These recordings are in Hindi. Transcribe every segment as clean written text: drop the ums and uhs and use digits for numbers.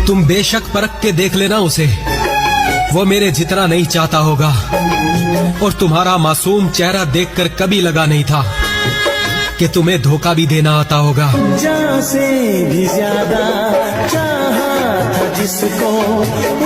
तुम बेशक परख के देख लेना उसे, वो मेरे जितना नहीं चाहता होगा। और तुम्हारा मासूम चेहरा देखकर कभी लगा नहीं था कि तुम्हें धोखा भी देना आता होगा। जान से भी ज्यादा चाहा था जिसको,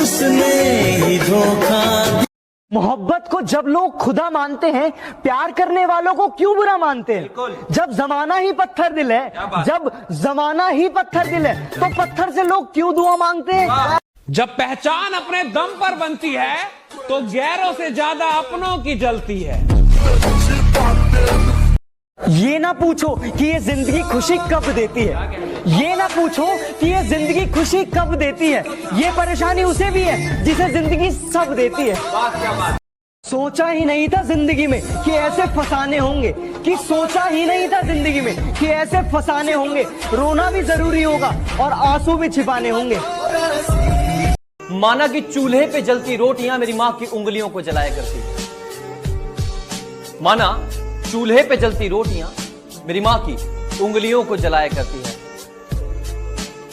उसने ही धोखा। मोहब्बत को जब लोग खुदा मानते हैं, प्यार करने वालों को क्यों बुरा मानते हैं? जब जमाना ही पत्थर दिल है, जब जमाना ही पत्थर दिल है, तो पत्थर से लोग क्यों दुआ मांगते हैं? जब पहचान अपने दम पर बनती है तो गैरों से ज्यादा अपनों की जलती है। ये ना पूछो कि ये जिंदगी खुशी कब देती है, ये ना पूछो कि ये जिंदगी खुशी कब देती है। ये परेशानी उसे भी है जिसे जिंदगी सब देती है। सोचा ही नहीं था जिंदगी में कि ऐसे फसाने होंगे, कि सोचा ही नहीं था जिंदगी में कि ऐसे फसाने होंगे। रोना भी जरूरी होगा और आंसू भी छिपाने होंगे। माना कि चूल्हे पे जलती रोटियां मेरी मां की उंगलियों को जलाया करती है। माना चूल्हे पे जलती रोटियां मेरी मां की उंगलियों को जलाया करती है।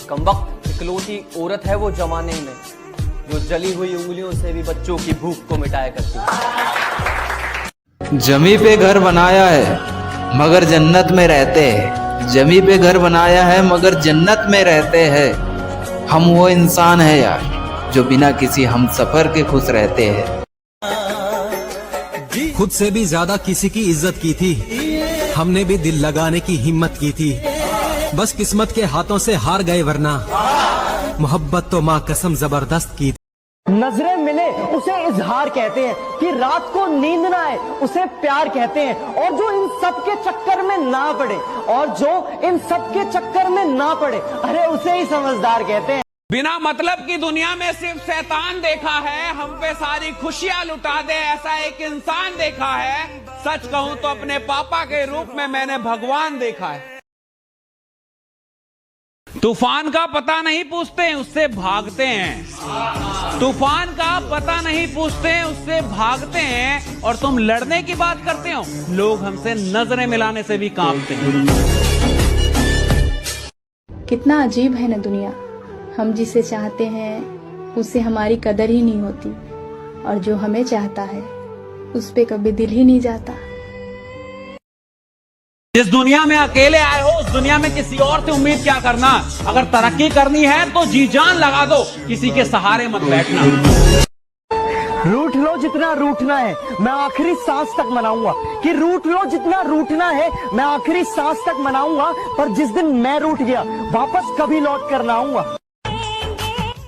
कमबख्त इकलौती औरत है वो जमाने में जो जली हुई उंगलियों से भी बच्चों की भूख को मिटाया करती है। जमी पे घर बनाया है मगर जन्नत में रहते हैं, जमी पे घर बनाया है मगर जन्नत में रहते हैं। हम वो इंसान है यार जो बिना किसी हम सफर के खुश रहते हैं। खुद से भी ज्यादा किसी की इज्जत की थी, हमने भी दिल लगाने की हिम्मत की थी। बस किस्मत के हाथों से हार गए, वरना मोहब्बत तो माँ कसम जबरदस्त की थी। नजरें मिले उसे इजहार कहते हैं, कि रात को नींद ना आए उसे प्यार कहते हैं। और जो इन सब के चक्कर में ना पड़े, और जो इन सब के चक्कर में ना पड़े, अरे उसे ही समझदार कहते हैं। बिना मतलब की दुनिया में सिर्फ शैतान देखा है, हम पे सारी खुशियां लुटा दे ऐसा एक इंसान देखा है। सच कहूं तो अपने पापा के रूप में मैंने भगवान देखा है। तूफान का पता नहीं पूछते हैं, उससे भागते हैं। तूफान का पता नहीं पूछते हैं, उससे भागते हैं। और तुम लड़ने की बात करते हो, लोग हमसे नजरें मिलाने से भी कांपते हैं। कितना अजीब है ना दुनिया, हम जिसे चाहते हैं उससे हमारी कदर ही नहीं होती, और जो हमें चाहता है उस पे कभी दिल ही नहीं जाता। जिस दुनिया में अकेले आए हो उस दुनिया में किसी और से उम्मीद क्या करना। अगर तरक्की करनी है तो जी जान लगा दो, किसी के सहारे मत बैठना। रूठ लो जितना रूठना है, मैं आखिरी सांस तक मनाऊंगा। कि रूठ लो जितना रूठना है, मैं आखिरी सांस तक मनाऊंगा। पर जिस दिन मैं रूठ गया वापस कभी लौट कर ना आऊंगा।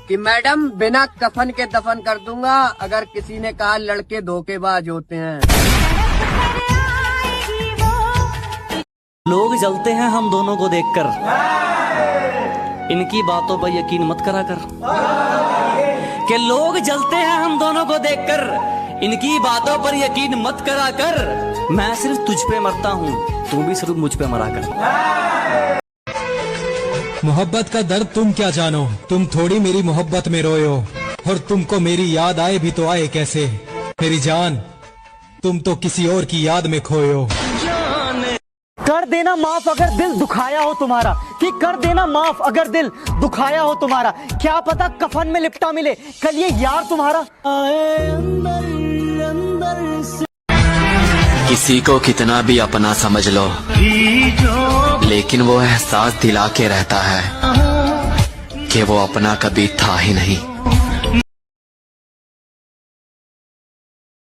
कि मैडम बिना कफन के दफन कर दूंगा अगर किसी ने कहा लड़के धोखेबाज होते हैं। लोग जलते हैं हम दोनों को देखकर, इनकी बातों पर यकीन मत करा कर। कि लोग जलते हैं हम दोनों को देखकर, इनकी बातों पर यकीन मत करा कर। मैं सिर्फ तुझ पे मरता हूँ, तू भी सिर्फ मुझ पे मरा कर। मोहब्बत का दर्द तुम क्या जानो, तुम थोड़ी मेरी मोहब्बत में रोए हो। और तुमको मेरी याद आए भी तो आए कैसे, मेरी जान तुम तो किसी और की याद में खोए हो। कर देना माफ अगर दिल दुखाया हो तुम्हारा, कि कर देना माफ अगर दिल दुखाया हो तुम्हारा। क्या पता कफन में लिपटा मिले कल ये यार तुम्हारा। किसी को कितना भी अपना समझ लो, लेकिन वो एहसास दिला के रहता है कि वो अपना कभी था ही नहीं।